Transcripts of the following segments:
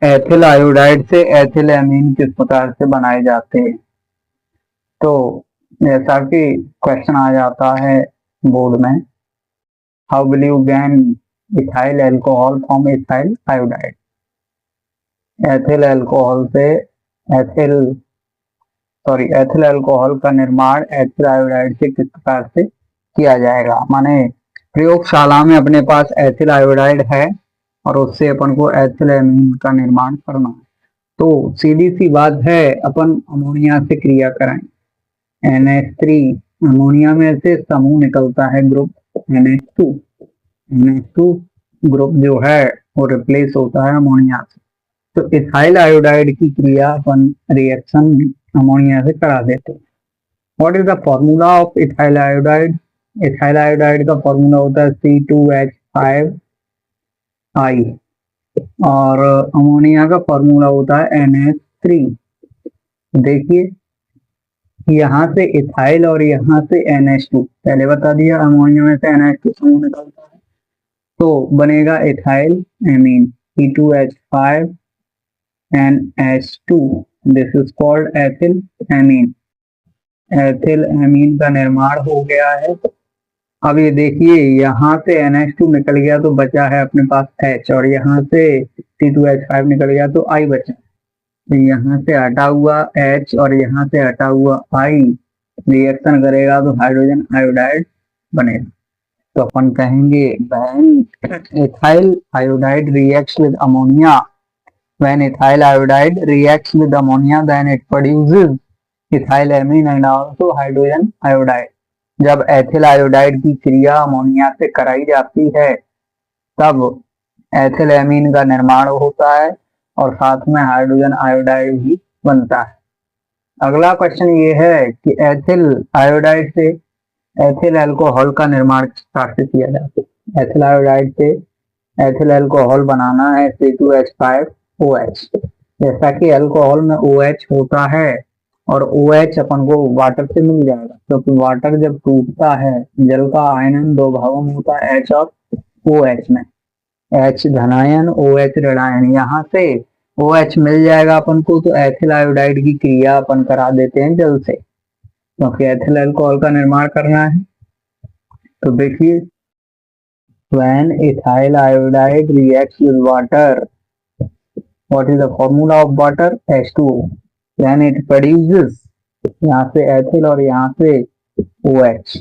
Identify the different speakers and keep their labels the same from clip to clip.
Speaker 1: Ethyl iodide से ethyl amine किस प्रकार से बनाए जाते हैं। तो जैसा कि क्वेश्चन आ जाता है बोर्ड में, how will you gain ethyl alcohol from ethyl iodide. Ethyl alcohol से एथिल अल्कोहल का निर्माण एथिल आयोडाइड से किस प्रकार से किया जाएगा। माने प्रयोगशाला में अपने पास एथिल आयोडाइड है और उससे अपन को एथिल एमीन का निर्माण करना है। तो सीधी सी बात है, अपन अमोनिया से क्रिया कराएं। NH3 अमोनिया में से समूह निकलता है ग्रुप NH2 ग्रुप जो है वो रिप्लेस होता है अमोनिया से। तो इथाइल आयोडाइड की क्रिया अपन रिएक्शन अमोनिया से करा देते हैं। What is the formula of ethyl iodide. Ethyl iodide का फॉर्मूला होता है C2H5I और अमोनिया का फॉर्मूला होता है NH3। देखिए यहाँ से इथाइल और यहाँ से NH2, पहले बता दिया अमोनिया में से NH2 समूह निकलता है तो बनेगा ethyl amine C2H5NH2। This is called ethyl amine. Ethyl amine का निर्माण हो गया है। अब ये देखिए यहाँ से NH2 निकल गया तो बचा है अपने पास H और यहाँ से C2H5 निकल गया तो I बचा। तो यहाँ से हटा हुआ H और यहाँ से हटा हुआ I रिएक्शन करेगा तो हाइड्रोजन आयोडाइड बनेगा। तो अपन कहेंगे when ethyl iodide reacts with ammonia, when ethyl iodide reacts with ammonia then it produces ethyl amine and also hydrogen iodide. जब एथिल आयोडाइड की क्रिया अमोनिया से कराई जाती है तब एथिल एमीन का निर्माण होता है और साथ में हाइड्रोजन आयोडाइड भी बनता है। अगला क्वेश्चन ये है कि एथिल आयोडाइड से एथिल अल्कोहल का निर्माण किस प्रकार से किया जाता है। एथिल आयोडाइड से एथिल अल्कोहल बनाना है C2H5OH। जैसा कि अल्कोहल में OH होता है और OH अपन को वाटर से मिल जाएगा क्योंकि वाटर जब टूटता है जल का आयनन दो भागों में होता है H और OH में, H धनायन OH ऋणायन। यहाँ से OH मिल जाएगा अपन को तो एथिल आयोडाइड की क्रिया अपन करा देते हैं जल से क्योंकि एथिल अल्कोहल का निर्माण करना है। तो देखिए when ethyl iodide reacts with water, what is the formula of water? H2O. Then it produces, यहाँ से एथिल और यहाँ से OH,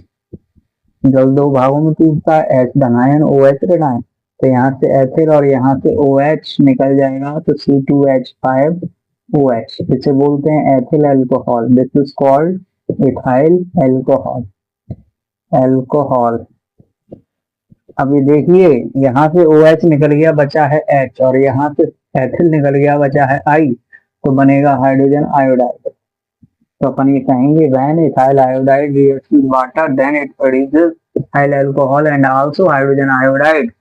Speaker 1: जल दो भागों में टूटता है H धनायन OH ऋणायन। तो यहाँ से एथिल और यहाँ से OH निकल जाएगा तो C2H5OH। इसे बोलते हैं ethyl alcohol. This is called ethyl alcohol. अभी देखिए यहाँ से OH निकल गया बचा है H और यहाँ से एथिल निकल गया बचा है I तो बनेगा हाइड्रोजन आयोडाइड। तो अपन ये कहेंगे when ethyl iodide reacts with water then it produces ethyl alcohol and also hydrogen iodide.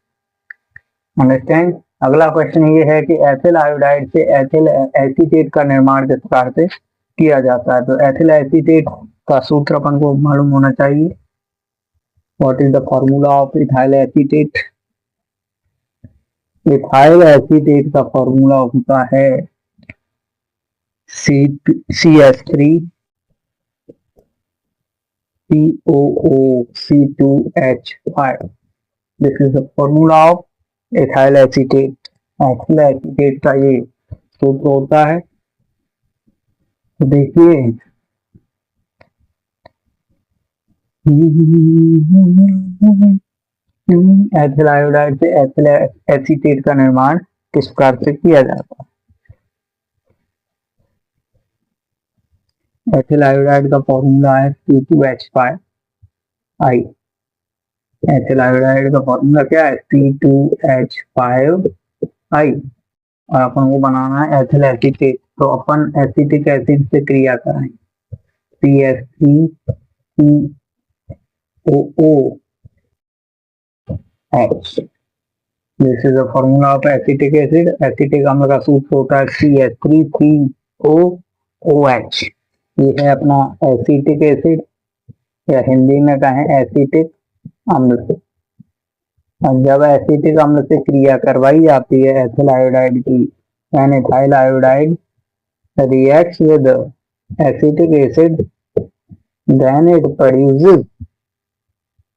Speaker 1: Understand. अगला क्वेश्चन ये है कि एथिल आयोडाइड से एथिल एसीटेट का निर्माण किस प्रकार से किया जाता है। तो एथिल एसीटेट का सूत्र अपन को मालूम होना चाहिए। What is the formula of ethyl acetate? Ethyl acetate का फॉर्मूला होता है C2H5। This is the formula of ethyl acetate। Ethyl acetate का ये सूत्र होता है। तो देखिए एथिल आयोडाइड से एथिल एसीटेट का निर्माण किस प्रकार से किया जाता है। एथिल आयोडाइड का फॉर्मूला है C2H5I। एथिल आयोडाइड का फॉर्मूला क्या है C2H5I और अपन को बनाना है एथिल एसीटेट। तो अपन एसिटिक एसिड से क्रिया कराएंगे CH3COOH। This is the formula of acetic acid. Acetic अम्ल का सूत्र होता है CH3COOH। ये है अपना एसिटिक एसिड या हिंदी में कहें एसिटिक अम्ल से। और जब एसिटिक अम्ल से क्रिया करवाई जाती है एथिल आयोडाइड की When ethyl iodide reacts with acetic acid, then it produces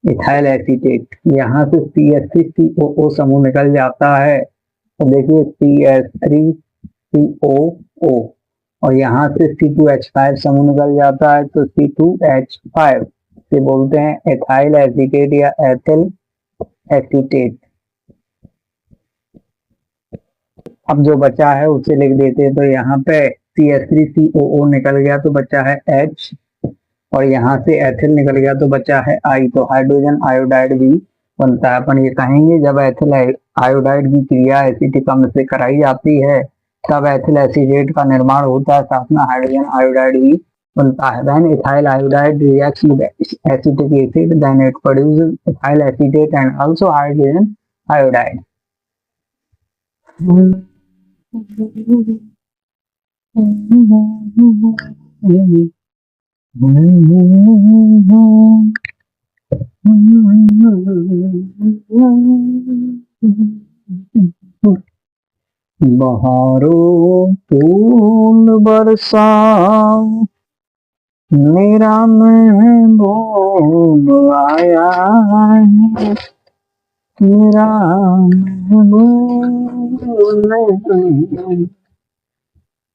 Speaker 1: ethyl acetate। यहाँ से CH3COO समूह निकल जाता है, तो देखिए CH3COO, और यहाँ से C2H5 समूह निकल जाता है, तो C2H5 से बोलते हैं एथाइल एसीटेट या एथिल एसीटेट। अब जो बचा है उसे लिख देते हैं, तो यहाँ पे CH3COO निकल गया तो बचा है H, और यहाँ से एथिल निकल गया तो बचा है I, तो हाइड्रोजन आयोडाइड भी बनता है। अपन ये कहेंगे जब एथिल आयोडाइड की क्रिया एसिटिक अम्ल से कराई जाती है तब एथिल एसीटेट का निर्माण होता है, साथ में हाइड्रोजन आयोडाइड भी बनता है। When ethyl iodide reacts with acetic acid, then it produces ethyl acetate and also hydrogen iodide. बहारों फूल बरसाओ, मेरा महबूब आया है, मेरा महबूब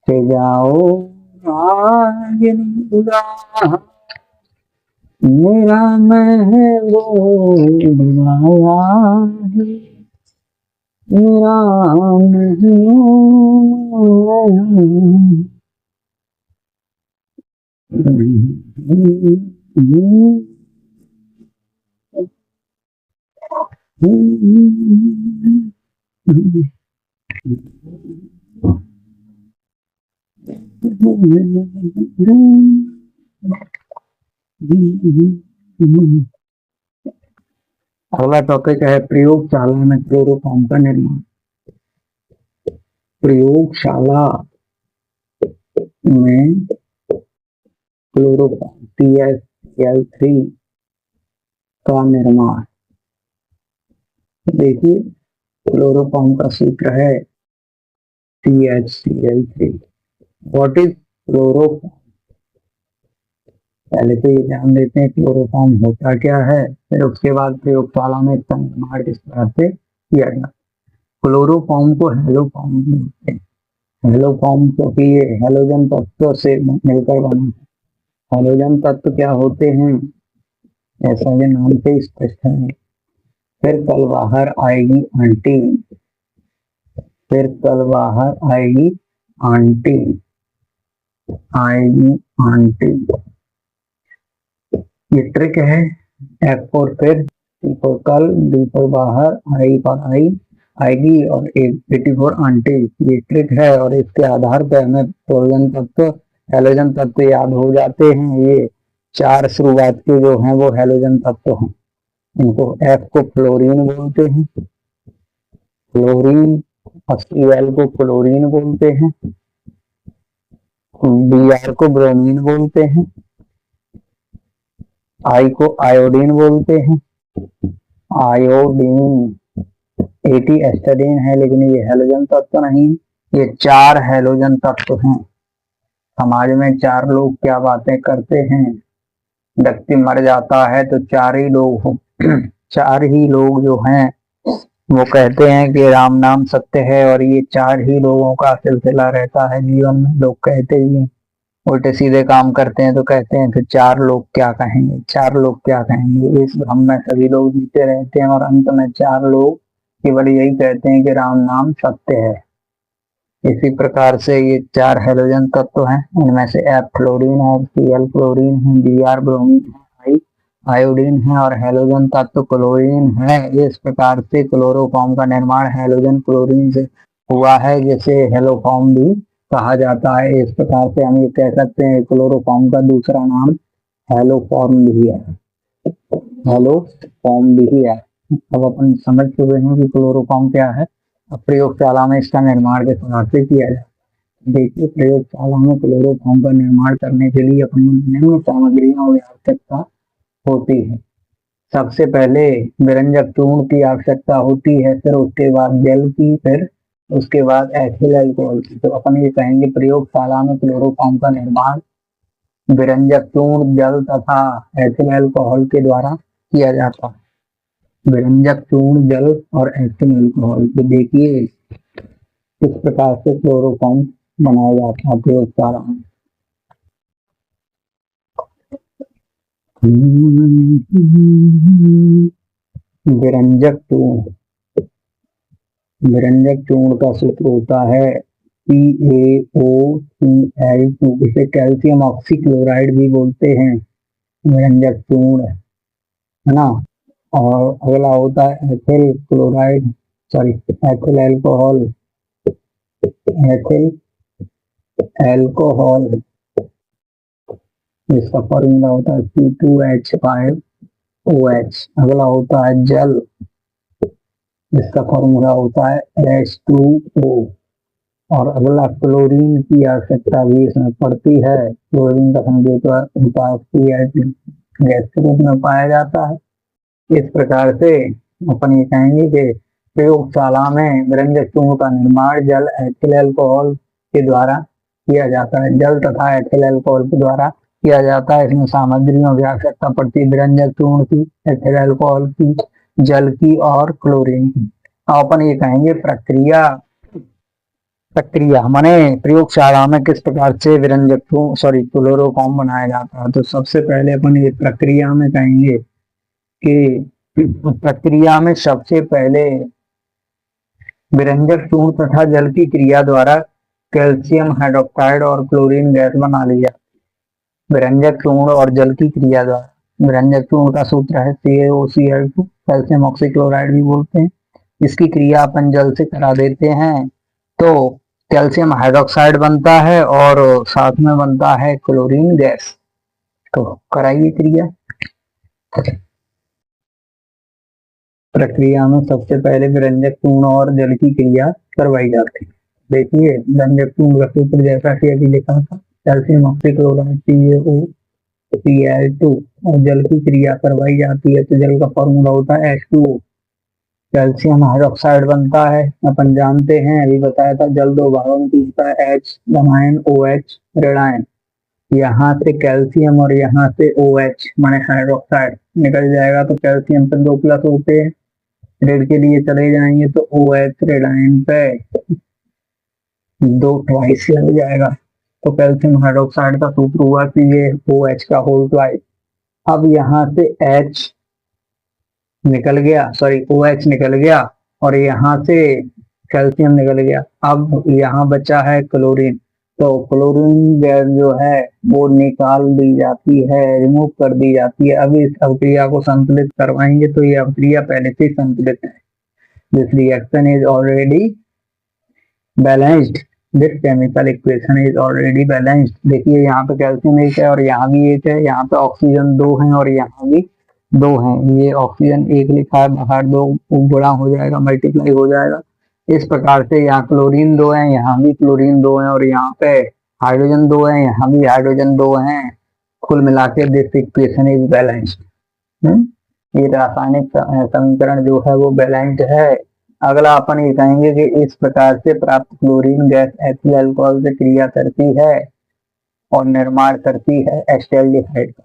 Speaker 1: से जाओ आगे निगाह, मेरा महबूब आया है, मेरा अगला टॉपिक है प्रयोगशाला में क्लोरोफॉर्म का निर्माण। प्रयोगशाला में क्लोरोफॉर्म CH3 का निर्माण। देखिए क्लोरोफॉर्म का सूत्र है CH3। What is chloroform? पहले तो ये जान लेते हैं क्लोरोफॉर्म होता क्या है, फिर उसके बाद प्रयोगशाला में इसका निर्माण किस तरह से किया जाए। क्लोरोफॉर्म को हेलोफॉर्म बोलते हैं। हेलोफॉर्म क्योंकि ये हेलोजन तत्व से मिलकर बना है। हेलोजन तत्व क्या होते हैं, ऐसा ये नाम से स्पष्ट है। फिर कल बाहर आएगी आंटी, फिर कल बाहर आएगी आंटी, आएगी आंटी। ये ट्रिक है। F फॉर फिर, T फॉर कल, D फॉर बाहर, I फॉर आई आएगी, और AT फॉर आंटी। ये ट्रिक है और इसके आधार पर हमें फ्लोरीन तत्व, हेलोजन तत्व याद हो जाते हैं। ये चार शुरुआत के जो हैं वो हेलोजन तत्व हैं। इनको F को फ्लोरीन बोलते हैं, फ्लोरीन, Cl को क्लोरीन बोलते हैं, Br को ब्रोमीन बोलते हैं, I को आयोडीन बोलते हैं, आयोडीन, AT एस्टाडीन है लेकिन ये हेलोजन तत्व नहीं। ये चार हेलोजन तत्व हैं। समाज में चार लोग क्या बातें करते हैं, व्यक्ति मर जाता है तो चार ही लोग जो हैं वो कहते हैं कि राम नाम सत्य है, और ये चार ही लोगों का सिलसिला रहता है जीवन में। लोग कहते ही हैं, उल्टे सीधे काम करते हैं तो कहते हैं फिर चार लोग क्या कहेंगे, चार लोग क्या कहेंगे। इस भ्रम में सभी लोग जीते रहते हैं और अंत में चार लोग केवल यही कहते हैं कि राम नाम सत्य है। इसी प्रकार से ये चार हेलोजन तत्व हैं। इनमें से F फ्लोरीन है, Cl क्लोरीन है, Br ब्रोमीन है, I आयोडीन है और हेलोजन तत्व क्लोरीन है। इस प्रकार से क्लोरोफॉर्म का निर्माण हेलोजन क्लोरीन से हुआ है, जिसे हेलोफॉर्म भी कहा जाता है। इस प्रकार से हम ये कह सकते हैं क्लोरोफॉर्म का दूसरा नाम हेलोफॉर्म भी है, हेलोफॉर्म भी है। अब अपन समझ चुके हैं कि क्लोरोफॉर्म क्या है। अब प्रयोगशाला में इसका निर्माण किस तरह से किया जाए। देखिए प्रयोगशाला में क्लोरोफॉर्म का निर्माण करने के लिए अपनी निम्न सामग्रियों की आवश्यकता होती है। सबसे पहले विरंजक चूर्ण की आवश्यकता होती है, फिर उसके बाद जल की, फिर उसके बाद एथिल अल्कोहल की। तो अपन ये कहेंगे प्रयोगशाला में क्लोरोफॉर्म का निर्माण विरंजक चूर्ण जल तथा एथिल अल्कोहल के द्वारा किया जाता है। विरंजक चूर्ण जल और एथिल अल्कोहल, तो देखिए किस प्रकार से क्लोरोफॉर्म बनाया जाता है प्रयोगशाला में। विरंजक चूर्ण, विरंजक चूर्ण का सूत्र होता है CaOCl2। इसे कैल्शियम ऑक्सीक्लोराइड भी बोलते हैं, विरंजक चूर्ण, है ना। और अगला होता है ethyl chloride, sorry ethyl alcohol, ethyl alcohol जिसका फॉर्मूला होता है C2H5OH। अगला होता है जल, जिसका फॉर्मूला होता है H2O। और अगला क्लोरीन की आवश्यकता भी इसमें पड़ती है। क्लोरीन का संकेत होता है CH, गैस के रूप में पाया जाता है। इस प्रकार से अपन ये कहेंगे कि प्रयोगशाला में विरंजक चूर्ण का निर्माण जल एथिल अल्कोहल के द्वारा किया जाता है, जल तथा एथिल अल्कोहल के द्वारा किया जाता है। इसमें सामग्रियों की आवश्यकता पड़ती है विरंजक चूर्ण की, एथिल अल्कोहल की, जल की और क्लोरीन की। अपन ये कहेंगे प्रक्रिया, प्रक्रिया माने प्रयोगशाला में किस प्रकार से विरंजक क्लोरोफॉर्म बनाया जाता है। तो सबसे पहले अपन ये प्रक्रिया में कहेंगे कि प्रक्रिया में सबसे पहले विरंजक चूर्ण तथा जल की क्रिया द्वारा कैल्शियम हाइड्रोक्साइड और क्लोरीन गैस बना ली जाती। विरंजक चूर्ण और जल की क्रिया द्वारा, विरंजक चूर्ण का सूत्र है CaOCl2, कैल्शियम ऑक्सीक्लोराइड भी बोलते हैं। इसकी क्रिया अपन जल से करा देते हैं तो कैल्शियम हाइड्रोक्साइड बनता है और साथ में बनता है क्लोरीन गैस। तो कराइए क्रिया। प्रक्रिया में सबसे पहले विरंजक चूर्ण और जल की क्रिया करवाई जाती है। देखिए विरंजक चूर्ण का सूत्र जैसा कि अभी लिखा था, कैल्शियम ऑक्सीक्लोराइड CaOCl2, और जल की क्रिया करवाई जाती है तो जल का फॉर्मूला होता है H2O। कैल्शियम हाइड्रोक्साइड बनता है, अपन जानते हैं, अभी बताया था, जल दो भागों में टूटता है, H धनायन OH ऋणायन। यहाँ से कैल्शियम और यहाँ से OH माने हाइड्रोक्साइड निकल जाएगा तो कैल्शियम पे 2 प्लस होते हैं, ऋण के लिए चले जाएंगे तो OH ऋणायन पे 2 ट्वाइस लग जाएगा। तो कैल्शियम हाइड्रोक्साइड का सूत्र हुआ कि ये OH का होल ट्वाइस। अब यहाँ से H निकल गया, सॉरी OH निकल गया और यहाँ से कैल्शियम निकल गया। अब यहाँ बचा है क्लोरीन, तो क्लोरीन गैस जो है वो निकाल दी जाती है, रिमूव कर दी जाती है। अब इस अभिक्रिया को संतुलित करवाएंगे तो ये अभिक्रिया पहले से संतुलित है। This reaction is already balanced, this chemical equation is already balanced. देखिए यहाँ पे कैल्शियम 1 है और यहाँ भी 1 है, यहाँ पे ऑक्सीजन 2 है और यहाँ भी 2 है। ये ऑक्सीजन 1 लिखा है, बाहर 2 गुणा हो जाएगा, मल्टीप्लाई हो जाएगा। इस प्रकार से यहाँ क्लोरीन 2 है, यहाँ भी क्लोरीन 2 है और यहाँ पे हाइड्रोजन 2 है, यहाँ भी हाइड्रोजन 2 है। कुल मिला के दिस इक्वेशन इज बैलेंस्ड। ये रासायनिक समीकरण जो है वो बैलेंस्ड है। अगला अपन ये कहेंगे कि इस प्रकार से प्राप्त क्लोरीन गैस एथिल अल्कोहल से क्रिया करती है और निर्माण करती है एस्टेल्डिहाइड का।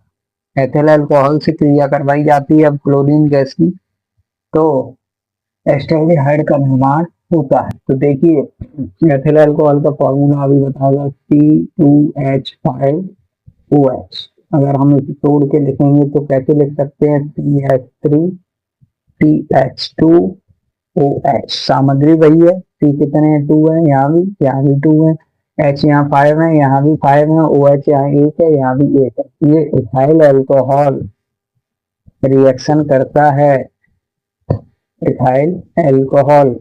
Speaker 1: एथिल अल्कोहल से क्रिया करवाई जाती है अब क्लोरीन गैस की, तो एस्टेल्डिहाइड का निर्माण होता है। तो देखिए एथिल अल्कोहल का फॉर्मूला अभी बताएगा C2H5OH। अगर हम इसे तोड़ के लिखेंगे तो कैसे लिख सकते हैं, CH3CH2OH। सामग्री वही है, C कितने 2 है, यहाँ भी 2 है, H यहाँ 5 है, यहाँ भी 5 है, OH यहाँ 1 है, यहाँ भी 1 है। ये इथाइल अल्कोहल रिएक्शन करता है, इथाइल अल्कोहल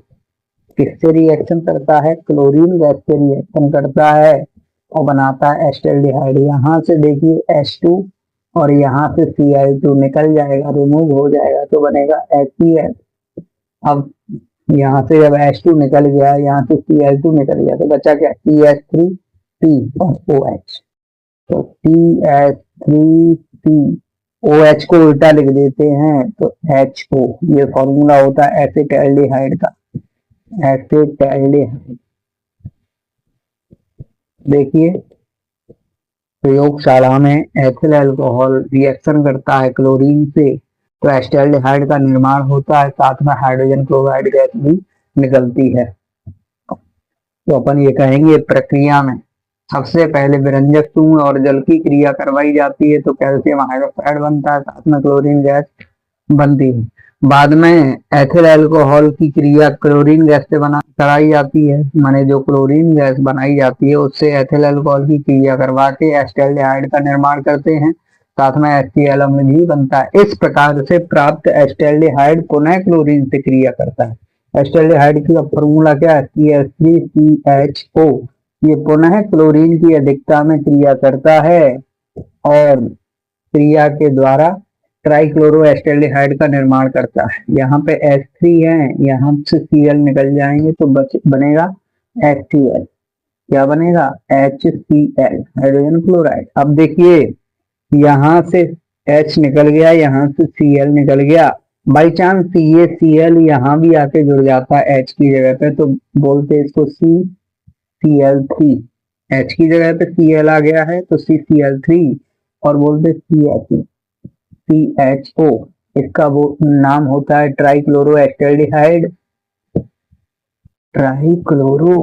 Speaker 1: किससे रिएक्शन करता है, क्लोरीन गैस से रिएक्शन करता है और बनाता है एस्टेल्डिहाइड। यहाँ से देखिए H2 और यहाँ से Cl2 निकल जाएगा, रिमूव हो जाएगा तो बनेगा HCl। अब यहाँ से जब H2 निकल गया, यहाँ से Cl2 निकल गया तो बचा क्या, CH3C और OH। तो CH3COH को उल्टा लिख देते हैं तो HO, ये फॉर्मूला होता है एसिटाल्डिहाइड का। एसिटाल्डिहाइड। देखिए प्रयोगशाला में एथिल अल्कोहल रिएक्शन करता है क्लोरीन से, तो एसिटाल्डिहाइड का निर्माण होता है, साथ में हाइड्रोजन क्लोराइड गैस भी निकलती है। तो अपन ये कहेंगे प्रक्रिया में सबसे पहले विरंजक चूर्ण और जल की क्रिया करवाई जाती है, तो कैल्शियम हाइड्रोक्साइड बनता है, साथ में क्लोरीन गैस बनती है। बाद में एथिल अल्कोहल की क्रिया क्लोरीन गैस से बना कराई जाती है, माने जो क्लोरीन गैस बनाई जाती है उससे एथिल अल्कोहल की क्रिया करवा के एसिटाल्डिहाइड का निर्माण करते हैं, साथ में HCl अम्ल भी बनता है। इस प्रकार से प्राप्त एसिटाल्डिहाइड पुनः क्लोरीन से क्रिया करता है। एसिटाल्डिहाइड का फॉर्मूला क्या है? CH3CHO। ये पुनः क्लोरीन की अधिकता में क्रिया करता है और क्रिया के द्वारा ट्राइक्लोरो एसिटाल्डिहाइड का निर्माण करता है। यहाँ पे H3 है, यहाँ से Cl निकल जाएंगे तो बनेगा HCl। क्या बनेगा? HCl, hydrogen chloride. अब देखिए यहाँ से H निकल गया, यहाँ से Cl निकल गया, बाई चांस ये Cl यहाँ भी आके जुड़ जाता है H की जगह पे, तो बोलते इसको CCl3। H की जगह पे Cl आ गया है तो CCl3 और बोलते CHO। इसका वो नाम होता है trichloro acetaldehyde, trichloro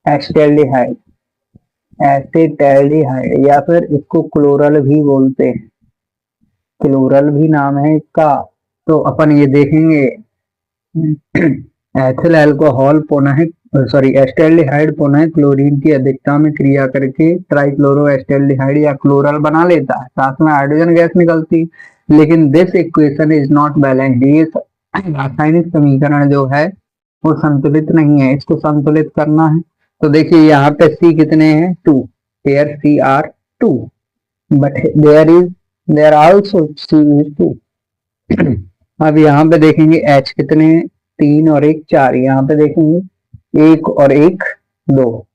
Speaker 1: acetaldehyde, acetaldehyde, या फिर इसको क्लोरल भी बोलते हैं, क्लोरल भी नाम है इसका। तो अपन ये देखेंगे एथिल अल्कोहल पुनः एसिटाल्डिहाइड पुनः क्लोरीन की अधिकता में क्रिया करके ट्राइक्लोरो एसिटाल्डिहाइड या क्लोरल बना लेता है, साथ में हाइड्रोजन गैस निकलती। लेकिन this equation is not balanced. ये रासायनिक समीकरण जो है वो संतुलित नहीं है, इसको संतुलित करना है। तो देखिए यहाँ पे C कितने हैं? 2। here C are 2 but there also C is 2। अब यहाँ पे देखेंगे H कितने हैं? 3 और 1 4। यहाँ पे देखेंगे 1 और 1 2।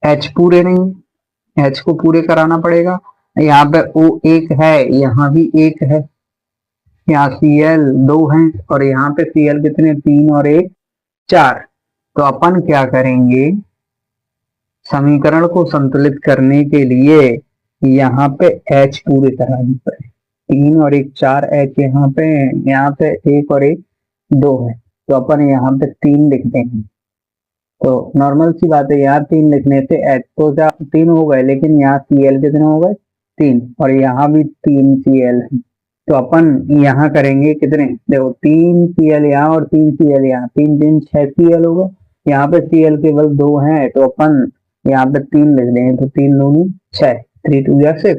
Speaker 1: H पूरे नहीं, H को पूरे कराना पड़ेगा। यहाँ पे O 1 है, यहाँ भी 1 है, यहाँ Cl 2 है और यहाँ पे Cl कितने? 3 और 1 4। तो अपन क्या करेंगे, समीकरण को संतुलित करने के लिए यहाँ पे H पूरे करानी पड़े। 3 और 1 4 H यहाँ पे 1 और 1 2 है, तो अपन यहाँ पे 3 लिख देंगे। तो नॉर्मल सी बात है, यहाँ 3 लिखने से H तो 3 हो गए, लेकिन यहाँ Cl कितने हो गए? 3 और यहाँ भी 3 Cl है। तो अपन यहाँ करेंगे कितने? देखो 3 Cl यहाँ और 3 Cl यहाँ, 3 3 6 Cl होगा। यहाँ पे Cl केवल 2 है तो अपन यहाँ पे 3 लिख देंगे, तो 3 दूनी 6, 3 2 6।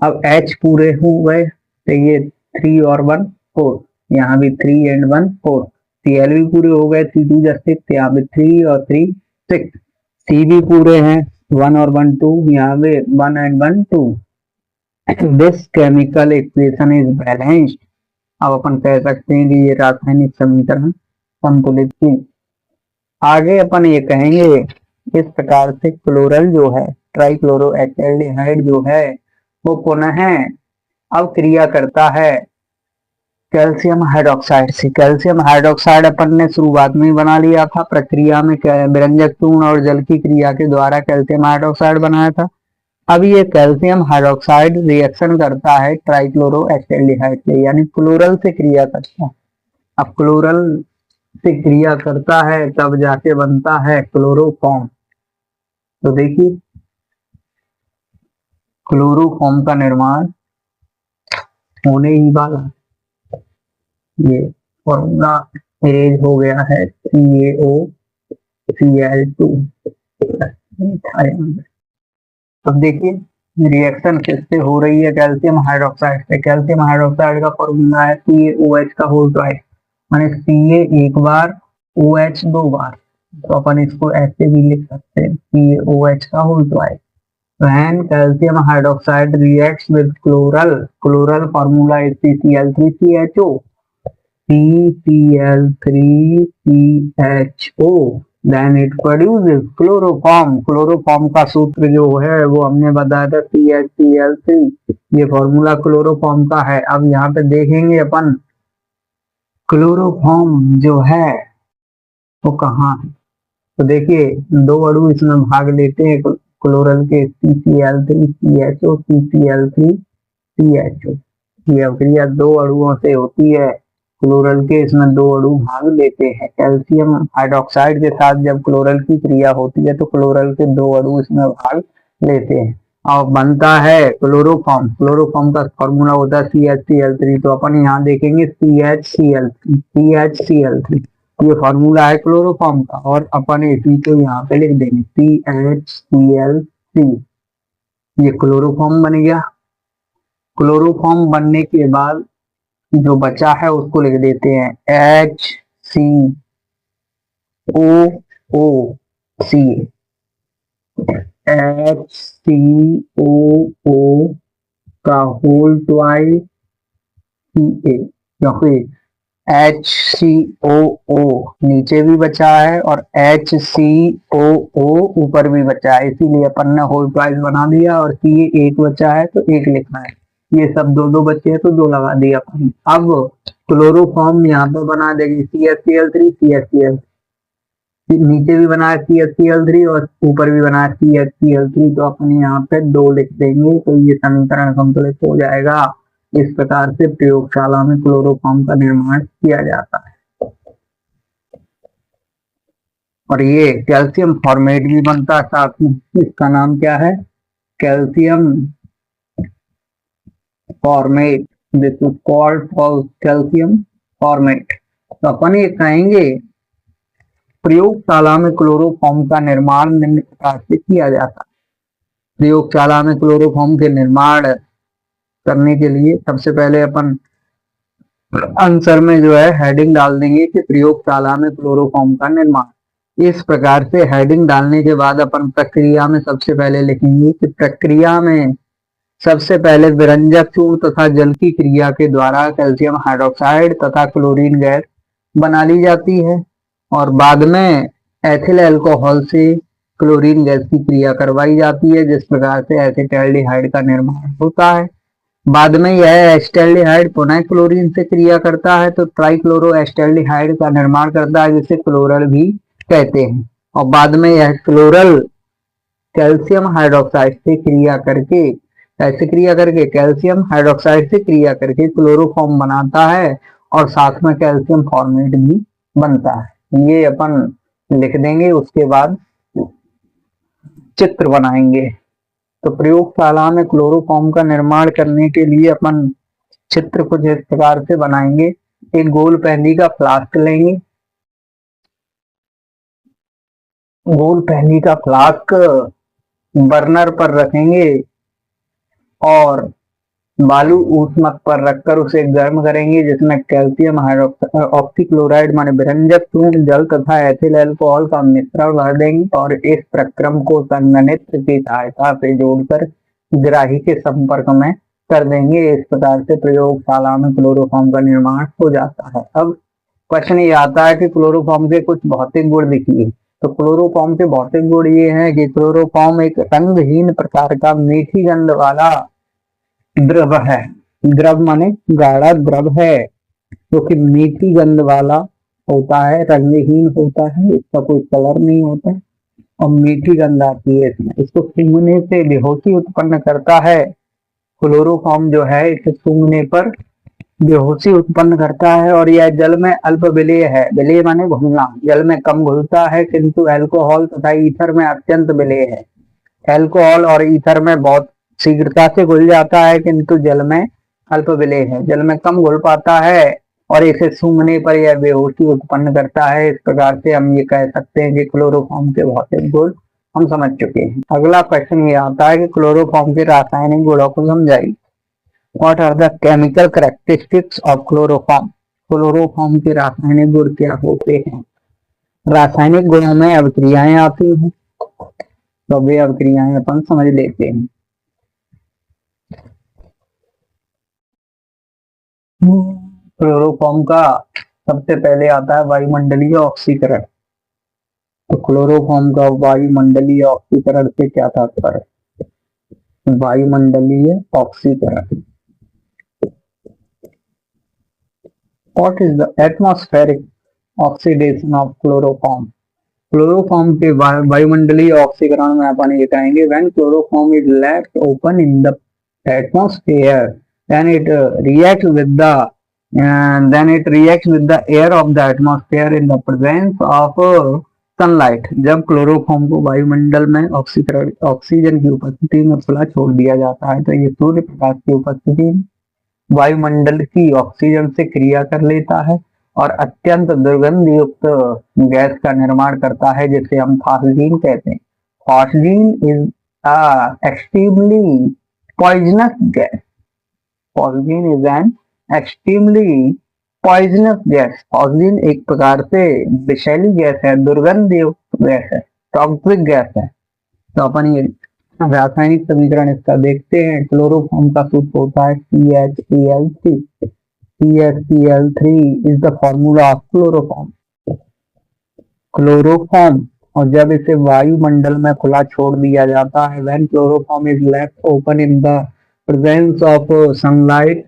Speaker 1: अब H पूरे हो गए तो ये 3 और 1 4, यहाँ भी 3 एंड 1 4। Cl भी पूरे हो गए, 3 2 6, यहाँ पे 3 और 3 6। C भी पूरे हैं, 1 और 1 2, यहाँ पे 1 and 1 2। This chemical equation is balanced. अब अपन कह सकते हैं कि ये रासायनिक समीकरण संतुलित थी। आगे अपन ये कहेंगे इस प्रकार से क्लोरल जो है, ट्राइक्लोरो एसिटाल्डिहाइड जो है वो पुनः अब क्रिया करता है कैल्शियम हाइड्रोक्साइड से। कैल्शियम हाइड्रोक्साइड अपन ने शुरुआत में ही बना लिया था, प्रक्रिया में विरंजक चूर्ण और जल की क्रिया के द्वारा कैल्शियम हाइड्रोक्साइड बनाया था। अब ये कैल्शियम हाइड्रोक्साइड रिएक्शन करता है ट्राइक्लोरो एसिटाल्डिहाइड से, यानी क्लोरल से क्रिया करता है। अब क्लोरल से क्रिया करता है तब जाके बनता है क्लोरोफॉर्म। तो देखिए क्लोरोफॉर्म का निर्माण होने ही वाला, ये फॉर्मूला अरेंज हो गया है CaOCl2। अब देखिए रिएक्शन किससे हो रही है? कैल्शियम हाइड्रोक्साइड से। कैल्शियम हाइड्रोक्साइड का फॉर्मूला है CaOH का होल ट्वाइस, माने Ca एक बार OH 2 बार। तो अपन इसको ऐसे भी लिख सकते हैं CaOH का whole twice. When calcium hydroxide reacts with chloral formula is CCl3CHO, CCl3CHO, then it produces chloroform। Chloroform का सूत्र जो है वो हमने बताया था CHCl3। ये फॉर्मूला क्लोरोफॉर्म का है। अब यहाँ पे देखेंगे अपन क्लोरोफॉर्म जो है वो कहाँ है? तो देखिए दो अणु इसमें भाग लेते हैं क्लोरल के, CCl3 CHO CCl3 CHO। ये अभिक्रिया दो अणुओं से होती है क्लोरल के, इसमें दो अणु भाग लेते हैं। कैल्शियम हाइड्रोक्साइड के साथ जब क्लोरल की क्रिया होती है तो क्लोरल के दो अणु इसमें भाग लेते हैं और बनता है क्लोरोफॉर्म। क्लोरोफॉर्म का फॉर्मूला होता है CHCl3। तो अपन यहाँ देखेंगे CHCl3 ये फॉर्मूला है क्लोरोफॉर्म का, और अपन इसी को यहाँ पे लिख देंगे CHCl3। ये क्लोरोफॉर्म बन गया। क्लोरोफॉर्म बनने के बाद जो बचा है उसको लिख देते हैं HCOOC। HCOO का होल ट्वाइस CA, क्योंकि HCOO नीचे भी बचा है और HCOO ऊपर भी बचा है, इसीलिए अपन ने होल ट्वाइस बना दिया। और CA एक बचा है तो एक लिखना है। ये सब दो दो बच्चे हैं तो दो लगा दिया अपन। अब क्लोरोफॉर्म यहाँ पे बना देंगे CHCl3 CHCl, नीचे भी बना है CHCl3 और ऊपर भी बना है CHCl3, तो अपन यहाँ पे दो लिख देंगे तो ये समीकरण संतुलित हो जाएगा। इस प्रकार से प्रयोगशाला में क्लोरोफॉर्म का निर्माण किया जाता है। और ये कैल्शियम फॉर्मेट भी बनता है साथ में। इसका नाम क्या है? Calcium formate. This is called for calcium formate. तो अपन ये कहेंगे प्रयोगशाला में क्लोरोफॉर्म का निर्माण निम्न प्रकार से किया जाता है। प्रयोगशाला में क्लोरोफॉर्म के निर्माण करने के लिए सबसे पहले अपन आंसर में जो है हेडिंग डाल देंगे कि प्रयोगशाला में क्लोरोफॉर्म का निर्माण। इस प्रकार से हेडिंग डालने के बाद अपन प्रक्रिया में सबसे पहले लिखेंगे कि प्रक्रिया में सबसे पहले विरंजक चूर्ण तथा जल की क्रिया के द्वारा कैल्शियम हाइड्रोक्साइड तथा क्लोरीन गैस बना ली जाती है, और बाद में एथिल अल्कोहल से क्लोरीन गैस की क्रिया करवाई जाती है, जिस प्रकार से एसिटाल्डिहाइड का निर्माण होता है। बाद में यह एसिटाल्डिहाइड पुनः क्लोरीन से क्रिया करता है तो ट्राइक्लोरो एसिटाल्डिहाइड का निर्माण करता है, जिसे क्लोरल भी कहते हैं। और बाद में यह क्लोरल कैल्शियम हाइड्रोक्साइड से क्रिया करके, ऐसे क्रिया करके कैल्शियम हाइड्रोक्साइड से क्रिया करके क्लोरोफॉर्म बनाता है, और साथ में कैल्शियम फॉर्मेट भी बनता है। ये अपन लिख देंगे। उसके बाद चित्र बनाएंगे। तो प्रयोगशाला में क्लोरोफॉर्म का निर्माण करने के लिए अपन चित्र कुछ इस प्रकार से बनाएंगे। एक गोल पहली का फ्लास्क लेंगे। गोल पहली का फ्लास्क बर्नर पर रखेंगे और बालू ऊष्मक पर रखकर उसे गर्म करेंगे, जिसमें कैल्शियम ऑक्सीक्लोराइड माने विरंजक चूर्ण जल तथा एथिल अल्कोहल का मिश्रण भर देंगे और इस प्रक्रम को संघनित्र की सहायता से जोड़कर ग्राही के संपर्क में कर देंगे। इस प्रकार से प्रयोगशाला में क्लोरोफॉर्म का निर्माण हो जाता है। अब क्वेश्चन ये आता है कि क्लोरोफॉर्म के कुछ भौतिक गुण लिखिए। तो क्लोरोफॉर्म के भौतिक गुण ये हैं कि क्लोरोफॉर्म एक रंगहीन प्रकार का मीठी गंध वाला द्रव है। द्रव माने गाढ़ा द्रव है जो कि मीठी गंध वाला होता है, रंगहीन होता है, इसका कोई कलर नहीं होता और मीठी गंध आती है इसमें। इसको सूंघने से बेहोशी उत्पन्न करता है। क्लोरोफॉर्म जो है इसे सूंघने पर बेहोशी उत्पन्न करता है, और यह जल में अल्प विलेय है। विलेय माने घुलना, जल में कम घुलता है किंतु अल्कोहल तथा ईथर में अत्यंत विलेय है। अल्कोहल और ईथर में बहुत शीघ्रता से घुल जाता है किंतु जल में अल्प विलेय है, जल में कम घुल पाता है और इसे सूंघने पर यह बेहोशी उत्पन्न करता है। इस प्रकार से हम ये कह सकते हैं कि क्लोरोफॉर्म के भौतिक गुण हम समझ चुके हैं। अगला क्वेश्चन ये आता है कि क्लोरोफॉर्म के रासायनिक गुणों को समझाइए। What are the chemical characteristics of chloroform? Chloroform के रासायनिक गुण क्या होते हैं? रासायनिक गुणों में अभिक्रियाएं आती हैं, तो वे अभिक्रियाएं अपन समझ लेते हैं। क्लोरोफॉर्म का सबसे पहले आता है वायुमंडलीय ऑक्सीकरण। तो क्लोरोफॉर्म का वायुमंडलीय ऑक्सीकरण से क्या तात्पर्य? वायुमंडलीय ऑक्सीकरण। What is the atmospheric oxidation of chloroform. Chloroform के वायुमंडलीय ऑक्सीकरण में अपन ये कहेंगे when chloroform is left open in the atmosphere then it react with the air of the atmosphere in the presence of sunlight. जब क्लोरोफॉर्म को वायुमंडल में ऑक्सीजन की उपस्थिति में खुला छोड़ दिया जाता है तो ये सूर्य प्रकाश की उपस्थिति में वायुमंडल की ऑक्सीजन से क्रिया कर लेता है और अत्यंत दुर्गंध युक्त गैस का निर्माण करता है जिसे हम फॉस्जीन कहते हैं। Phosgene is extremely poisonous gas. Phosgene is an extremely poisonous gas. Phosgene एक प्रकार से विषैली गैस है, दुर्गंध युक्त गैस है, टॉक्सिक गैस है। तो अपन ये रासायनिक समीकरण इसका देखते हैं। क्लोरोफॉर्म का सूत्र होता है CHCl3। CHCl3 is the formula of chloroform. Chloroform और जब इसे वायुमंडल में खुला छोड़ दिया जाता है when chloroform is left open in the presence of sunlight.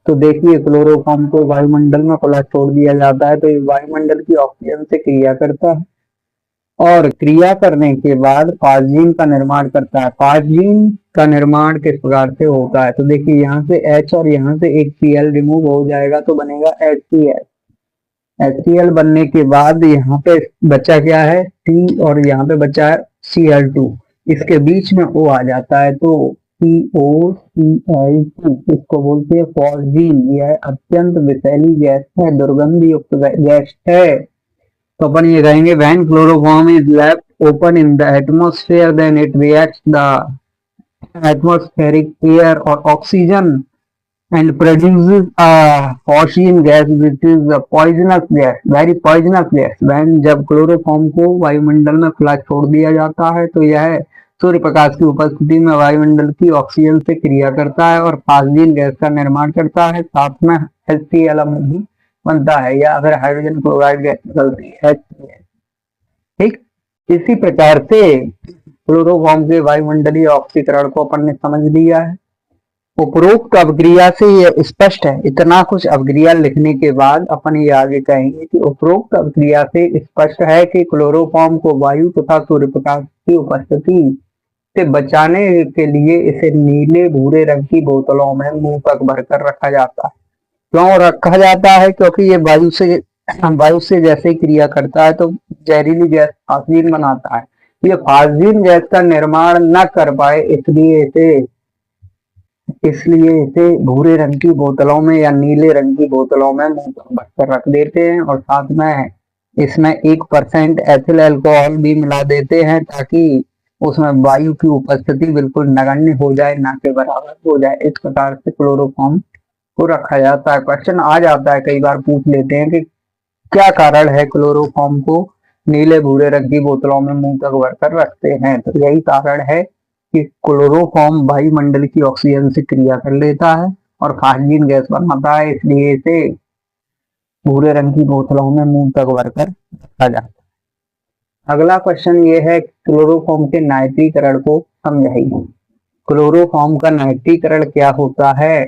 Speaker 1: तो देखिए क्लोरोफॉर्म को वायुमंडल में खुला छोड़ दिया जाता है तो ये वायुमंडल की ऑक्सीजन से क्रिया करता है और क्रिया करने के बाद फॉस्जीन का निर्माण करता है। फॉस्जीन का निर्माण किस प्रकार से होता है तो देखिए यहाँ से H और यहाँ से एक Cl रिमूव हो जाएगा तो बनेगा HCl। HCl बनने के बाद यहाँ पे बचा क्या है T और यहाँ पे बचा है Cl2। इसके बीच में O आ जाता है तो COCl2 इसको बोलते हैं फॉस्जीन। यह अत्यंत विषैली गैस है, दुर्गंध युक्त गैस है। तो अपन ये कहेंगे when chloroform is left open in the atmosphere then it reacts the atmospheric air और oxygen and produces a phosgene gas which is a poisonous gas, very poisonous gas. When जब क्लोरोफॉर्म को वायुमंडल में खुला छोड़ दिया जाता है तो यह सूर्य प्रकाश की उपस्थिति में वायुमंडल की ऑक्सीजन से क्रिया करता है और फॉस्जीन गैस का निर्माण करता है, साथ में HCl भी बनता है या फिर हाइड्रोजन क्लोराइड गैस निकलती है HCl। ठीक इसी प्रकार से क्लोरोफॉर्म के वायुमंडलीय ऑक्सीकरण को अपन ने समझ लिया है। उपरोक्त अवक्रिया से ये स्पष्ट है। इतना कुछ अवक्रिया लिखने के बाद अपन ये आगे कहेंगे कि उपरोक्त अवक्रिया से स्पष्ट है कि क्लोरोफॉर्म को वायु तथा सूर्य प्रकाश की उपस्थिति से बचाने के लिए इसे नीले भूरे रंग की बोतलों में मुंह तक भरकर रखा जाता है। क्यों रखा जाता है? क्योंकि ये वायु से जैसे ही क्रिया करता है तो जहरीली गैस फॉस्जीन बनाता है। ये फॉस्जीन गैस का निर्माण न कर पाए इसलिए इसे भूरे रंग की बोतलों में या नीले रंग की बोतलों में मुंह तक भरकर रख देते हैं और साथ में इसमें 1% एथिल अल्कोहल भी मिला देते हैं ताकि उसमें वायु की उपस्थिति बिल्कुल नगण्य हो जाए, ना के बराबर हो जाए। इस प्रकार से क्लोरोफॉर्म को रखा जाता है। क्वेश्चन आ जाता है, कई बार पूछ लेते हैं कि क्या कारण है क्लोरोफॉर्म को नीले भूरे रंग की बोतलों में मुंह तक भरकर रखते हैं। तो यही कारण है कि क्लोरोफॉर्म वायुमंडल की ऑक्सीजन से क्रिया कर लेता है और फॉस्जीन गैस बनाता है, इसलिए इसे भूरे रंग की बोतलों में मुंह तक भरकर रखा जाता है। अगला क्वेश्चन ये है क्लोरोफॉर्म के नाइट्रीकरण को समझाइए। क्लोरोफॉर्म का नाइट्रीकरण क्या होता है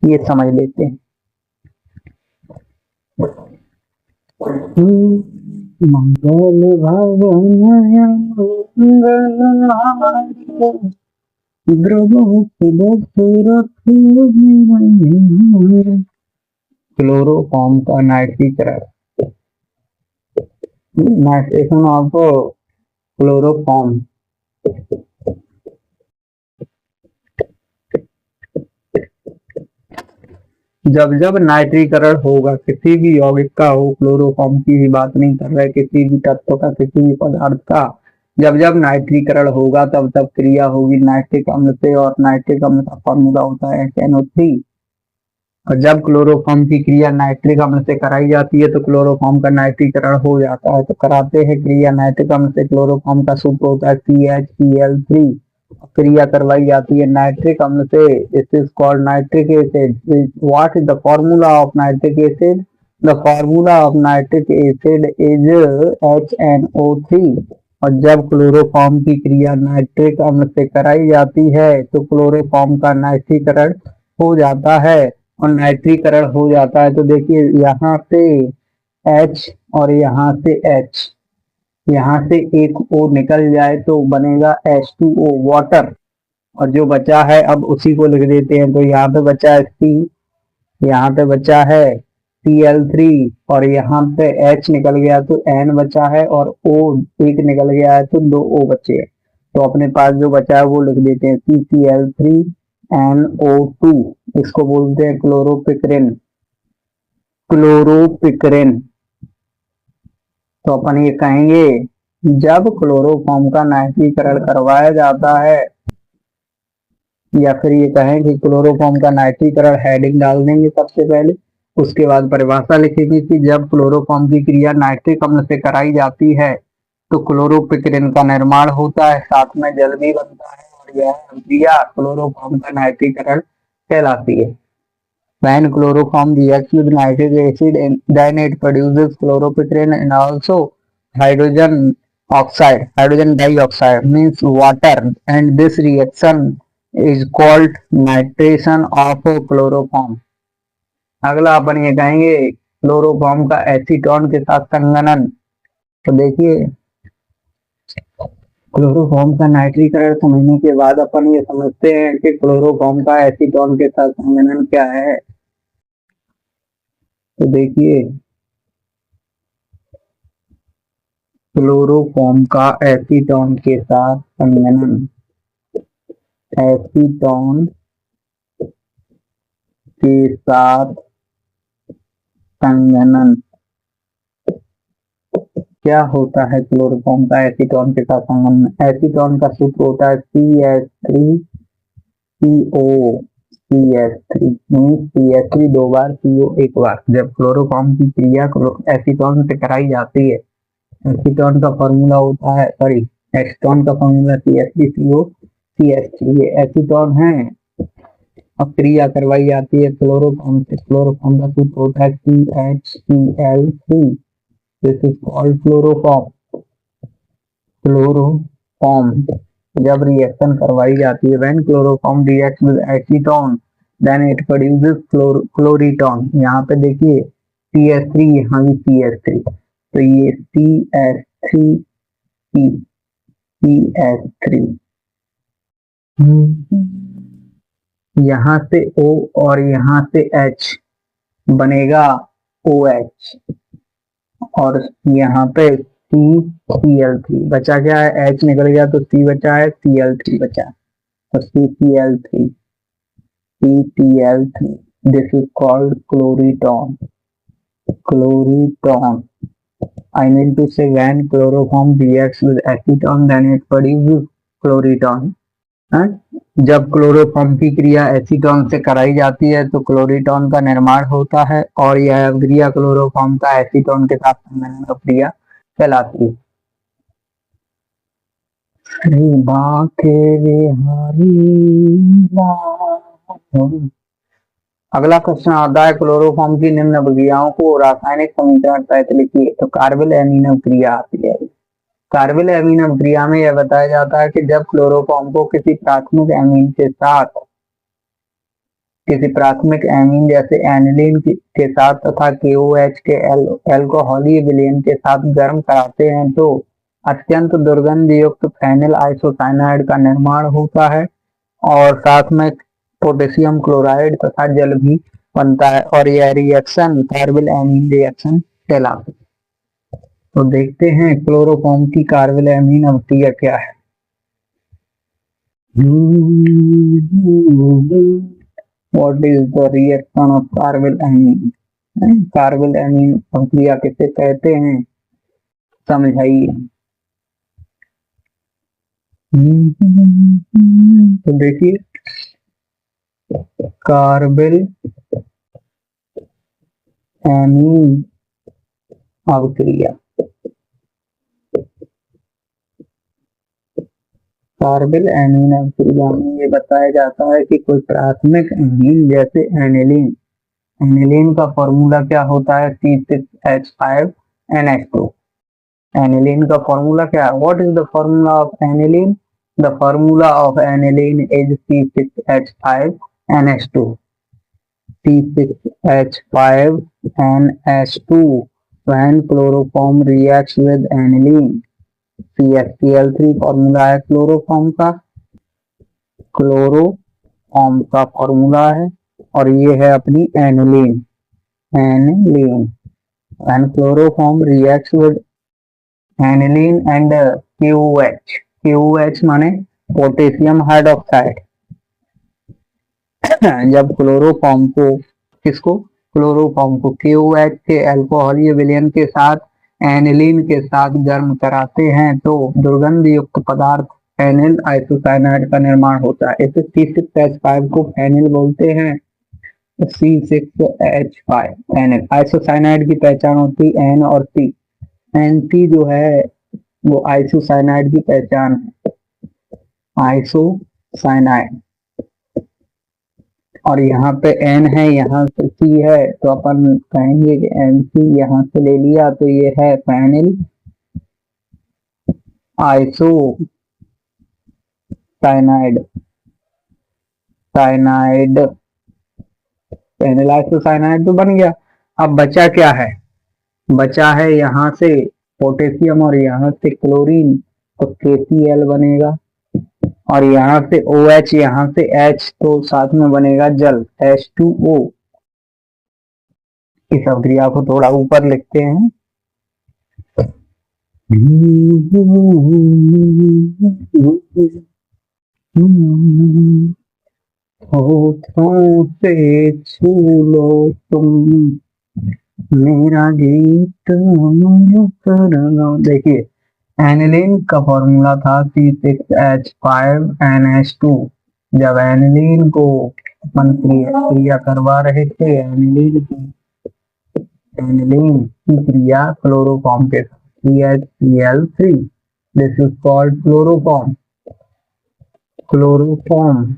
Speaker 1: ये समझ लेते हैं। मंगल क्लोरोफॉर्म का नाइट्रीकरण, नाइट्रेशन ऑफ क्लोरोफॉर्म। जब नाइट्रीकरण होगा किसी भी यौगिक का हो, क्लोरोफॉर्म की भी बात नहीं कर रहे, किसी भी तत्व का, किसी भी पदार्थ का, जब नाइट्रीकरण होगा तब क्रिया होगी नाइट्रिक अम्ल से और नाइट्रिक अम्ल का फॉर्मूला होता है NO3। और जब क्लोरोफॉर्म की क्रिया नाइट्रिक अम्ल से कराई जाती है तो क्लोरोफॉर्म का नाइट्रीकरण हो जाता है। तो कराते हैं क्रिया नाइट्रिक अम्ल से, क्लोरोफॉर्म का सूत्र होता है CHCl3। क्रिया करवाई जाती है नाइट्रिक अम्ल से, this is called nitric acid. What is the formula of nitric acid? The formula of nitric acid is HNO3। और जब क्लोरोफॉर्म की क्रिया नाइट्रिक अम्ल से कराई जाती है तो क्लोरोफॉर्म का नाइट्रीकरण हो जाता है और नाइट्रीकरण हो जाता है तो देखिए यहाँ पे H और यहाँ से H, यहाँ से एक O निकल जाए तो बनेगा H2O वाटर। और जो बचा है अब उसी को लिख देते हैं, तो यहाँ पे बचा है C, यहाँ पे बचा है Cl3 और यहाँ पे H निकल गया तो N बचा है और O एक निकल गया है तो 2 O बचे हैं। तो अपने पास जो बचा है वो लिख देते हैं CCl3NO2, इसको बोलते हैं क्लोरोपिक्रिन। क्लोरोपिक्रिन। तो अपन ये कहेंगे जब क्लोरोफॉर्म का नाइट्रीकरण करवाया जाता है, या फिर ये कहें कि क्लोरोफॉर्म का नाइट्रीकरण, हेडिंग डाल देंगे सबसे पहले, उसके बाद परिभाषा लिखेंगे कि जब क्लोरोफॉर्म की क्रिया नाइट्रिक अम्ल से कराई जाती है तो क्लोरोपिक्रिन का निर्माण होता है, साथ में जल भी बनता है और यह क्रिया क्लोरोफॉर्म का नाइट्रीकरण कहलाती है। When chloroform reacts with nitric acid, then it produces chloropicrin and also hydrogen oxide, hydrogen dioxide means water, and this reaction is called nitration of chloroform। अगला अपन ये कहेंगे क्लोरोफॉर्म का एसीटोन के साथ संघनन। तो देखिए क्लोरोफॉर्म का नाइट्रीकरण समझने के बाद अपन ये समझते हैं कि क्लोरोफॉर्म का एसीटोन के साथ संघनन क्या है। तो देखिए क्लोरोफॉर्म का एसीटोन के साथ संघनन, एसीटोन के साथ संघनन क्या होता है? क्लोरोफॉर्म का एसीटोन के साथ संघनन, एसीटोन का सूत्र होता है CH3CO, CH3 मीन्स CH3 दो बार, CO एक बार। जब क्लोरोफॉर्म की क्रिया एसीटोन से कराई जाती है, एसीटोन का फॉर्मूला होता है, सॉरी एसीटोन का फॉर्मूला CH3CO CH3, ये एसीटोन है। अब क्रिया करवाई जाती है क्लोरोफॉर्म से, क्लोरोफॉर्म का सूत्र होता है CHCl3, this is called chloroform. Chloroform जब रिएक्शन करवाई जाती है, when chloroform reacts with acetone then it produces chloretone. यहाँ पे देखिए CH3, यहाँ भी CH3, तो ये CH3 यहाँ से O और यहाँ से H बनेगा OH, और यहाँ पे CCl3 बचा, क्या है H निकल गया तो C बचा है, Cl3 बचा, तो CCl3 this is called chloretone. Chloretone I mean to say when chloroform reacts with acetone then it produces क्लोरीटोन। जब क्लोरोफॉर्म की क्रिया एसीटोन से कराई जाती है तो क्लोरीटोन का निर्माण होता है और यह क्रिया क्लोरोफॉर्म का एसीटोन के साथ संघनन का क्रिया कहलाती है। अगला क्वेश्चन आता है क्लोरोफॉर्म की निम्न अभिक्रियाओं को रासायनिक समीकरण सहित लिखिए। तो कार्बिल एमीन अभिक्रिया आती है। कार्बिल एमीन अभिक्रिया में यह बताया जाता है कि जब क्लोरोफॉर्म को किसी प्राथमिक एमीन के साथ, किसी प्राथमिक एमीन जैसे एनिलीन के साथ तथा KOH के एल्कोहलीय विलयन के साथ गर्म कराते हैं तो अत्यंत दुर्गंध युक्त फेनिल आइसोसाइनाइड का निर्माण होता है और साथ में पोटेशियम क्लोराइड तथा जल भी बनता है और यह रिएक्शन कार्बिल एमीन रिएक्शन कहलाती है। तो देखते हैं क्लोरोफॉर्म की कार्बिल एमीन अभिक्रिया क्या है। What is the reaction of carbyl amine? Carbyl amine अभिक्रिया किसे कहते हैं, समझाइए। तो देखिए कार्बिल एमीन अभिक्रिया, कार्बिल एमीन अभिक्रिया में ये बताया जाता है कि कोई प्राथमिक एमीन जैसे एनिलीन, एनिलीन का फॉर्मूला क्या होता है C6H5NH2। एनिलीन का फॉर्मूला क्या है? What is the formula of aniline? The formula of aniline is C6H5NH2। C6H5NH2 when chloroform reacts with aniline। CH3L3 formula है क्लोरोफॉर्म का फॉर्मूला है, और ये है अपनी aniline. when chloroform reacts with aniline and KOH माने पोटेशियम हाइड्रोक्साइड। जब chloroform को KOH के अल्कोहलीय विलयन के साथ एनिलीन के साथ गर्म कराते हैं तो दुर्गंध युक्त पदार्थ फेनिल आइसोसाइनाइड का निर्माण होता है। इसे C6H5 को फेनिल बोलते हैं। C6H5 phenyl. आइसोसाइनाइड की पहचान होती है N और C। NC जो है वो आइसोसाइनाइड की पहचान है, आइसोसाइनाइड। और यहाँ पे N है, यहाँ पे C है, तो अपन कहेंगे कि NC यहाँ से ले लिया तो ये है फेनिल आइसोसाइनाइड। फेनिल आइसोसाइनाइड तो बन गया। अब बचा क्या है? बचा है यहाँ से पोटेशियम और यहाँ से क्लोरीन, तो KCl बनेगा। और यहाँ से OH, यहाँ से H, तो साथ में बनेगा जल H2O। इस अभिक्रिया को थोड़ा ऊपर लिखते हैं। होठों से छू लो तुम मेरा गीत कर लो। देखिए एनिलीन का फॉर्मूला था C6H5NH2। जब एनिलीन को अपन क्रिया करवा रहे थे, एनिलीन की क्रिया क्लोरोफॉर्म के साथ CH3L3, this is called chloroform.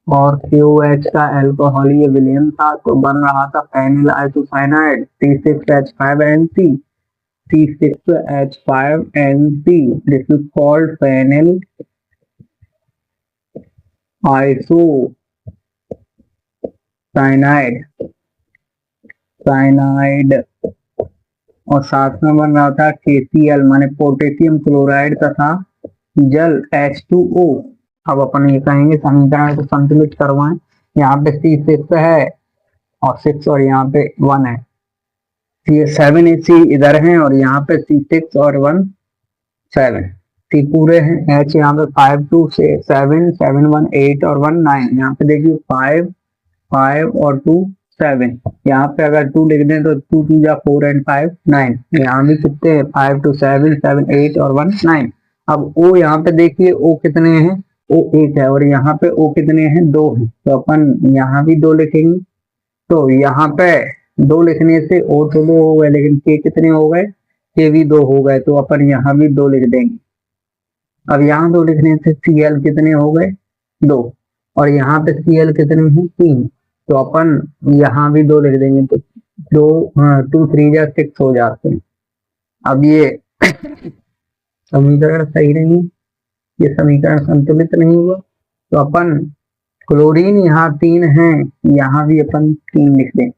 Speaker 1: और KOH का अल्कोहलीय विलयन था तो बन रहा था phenyl isocyanide C6H5NC। C6H5NC, this is called phenyl isocyanide. और साथ में बन रहा था KCl माने पोटेशियम क्लोराइड तथा जल H2O। अब अपन ये कहेंगे समीकरण को संतुलित करवाएं। यहाँ पे C6 है और 6 और यहाँ पे 1 है। ये 7 C इधर हैं और यहाँ पे C6 और 1 7 C पूरे हैं। H यहाँ पे 5 2 से 7 7 1 8 और 1 9। यहाँ पे देखिए 5 5 और 2 7। यहाँ पे अगर 2 लिख दें तो 2 2 जा 4 एंड 5 9। यहाँ भी कितने हैं? 5 2 7 7 8 और 1 9। अब O यहाँ पे देखिए O कितने हैं? O 1 है और यहाँ पे O कितने हैं? 2 हैं, तो अपन यहाँ भी 2 लिखेंगे। तो यहाँ पे 2 लिखने से O तो 2 हो गए, लेकिन K कितने हो गए? K भी 2 हो गए, तो अपन यहाँ भी 2 लिख देंगे। अब यहाँ 2 लिखने से Cl कितने हो गए? 2। और यहाँ पे Cl कितने हैं? 3। तो अपन यहाँ भी 2 लिख देंगे, तो 2 3 जा 6 हो जाते हैं। अब ये समीकरण सही नहीं, ये समीकरण संतुलित नहीं हुआ, तो अपन क्लोरीन यहाँ 3 है, यहाँ भी अपन 3 लिख देंगे।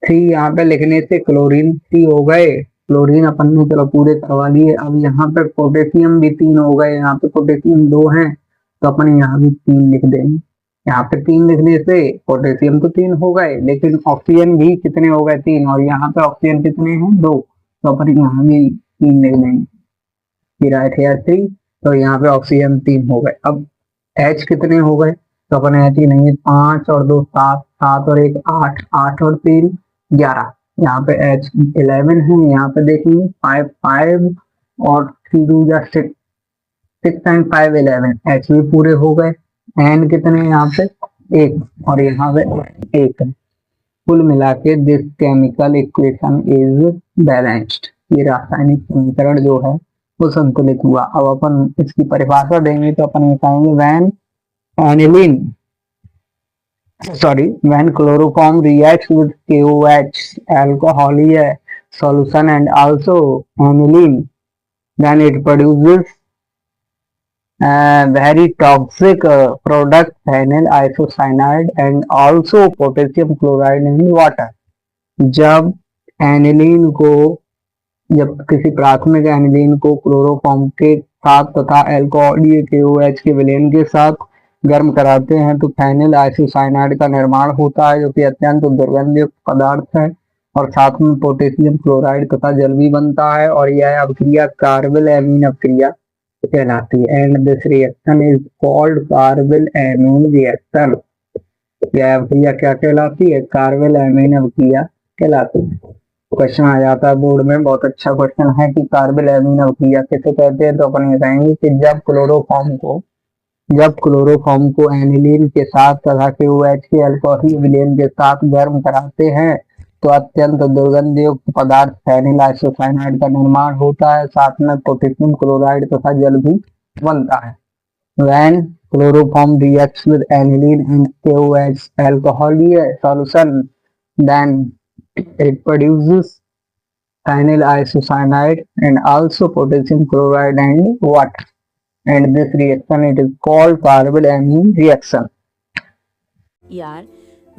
Speaker 1: 3 यहाँ पे लिखने से क्लोरीन 3 हो गए। क्लोरीन अपन ने चलो पूरे करवा लिए। अब यहाँ पे पोटेशियम भी 3 हो गए, यहाँ पे पोटेशियम 2 हैं, तो अपन यहाँ भी 3 लिख देंगे। यहाँ पे 3 लिखने से पोटेशियम तो 3 हो गए, लेकिन ऑक्सीजन भी कितने हो गए? 3। और यहाँ पे ऑक्सीजन कितने हैं? 2, तो अपन यहाँ भी 3 लिख देंगे। फिर राइट हेयर 3, तो यहाँ पे ऑक्सीजन 3 हो गए। अब H कितने हो गए? तो अपन H ही नहीं, 5 और 2 7, 7 और 1 8, 8 और 3 11। यहाँ पे H 11 है, यहाँ पे देखेंगे 5 5 और 3 2 जा 6, 6 टाइम 5 11। H भी पूरे हो गए। N कितने हैं? यहाँ पे 1 और यहाँ पे 1 है। कुल मिला के this chemical equation is balanced. ये रासायनिक समीकरण जो है वो संतुलित हुआ। अब अपन इसकी परिभाषा देंगे तो अपन ये कहेंगे when chloroform reacts with KOH alcohol solution and also aniline, then it produces very toxic product phenyl isocyanide and also potassium chloride in water. जब एनिलीन को जब किसी प्राथमिक एनिलीन को क्लोरोफॉर्म के साथ तथा अल्कोहल KOH के विलयन के साथ गर्म कराते हैं तो फेनिल आइसोसाइनाइड का निर्माण होता है, जो कि अत्यंत दुर्गंधयुक्त पदार्थ है और साथ में पोटेशियम क्लोराइड तथा जल भी बनता है और यह अभिक्रिया कार्बिल एमीन अभिक्रिया कहलाती है। And this reaction is called carbyl amine reaction. यह अभिक्रिया क्या कहलाती है? कार्बिल एमीन अभिक्रिया कहलाती है। क्वेश्चन आ जाता है बोर्ड में, बहुत अच्छा क्वेश्चन है कि कार्बिल एमीन अभिक्रिया किसे कहते हैं। तो अपन ये कहेंगे कि जब क्लोरोफॉर्म को एनिलीन के साथ तथा KOH के अल्कोहल विलयन के साथ गर्म कराते हैं तो अत्यंत दुर्गंधयुक्त पदार्थ फेनिल आइसोसाइनाइड का निर्माण होता है, साथ में पोटेशियम क्लोराइड तथा जल भी बनता है। When chloroform reacts with aniline and KOH alcohol solution, then it produces phenyl isocyanide and also potassium chloride and water. And this reaction it is called carbyl amine reaction.
Speaker 2: यार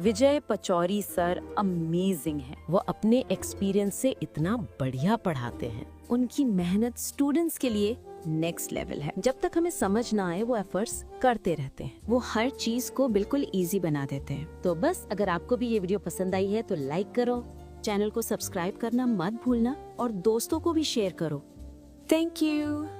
Speaker 2: विजय Pachauri sir amazing है। वो अपने experience से इतना बढ़िया पढ़ाते हैं। उनकी मेहनत स्टूडेंट्स के लिए नेक्स्ट लेवल है। जब तक हमें समझ ना आए वो एफर्ट्स करते रहते हैं। वो हर चीज को बिल्कुल इजी बना देते हैं। तो बस अगर आपको भी ये वीडियो पसंद आई है तो लाइक करो, चैनल को सब्सक्राइब करना मत भूलना और दोस्तों को भी शेयर करो। Thank you.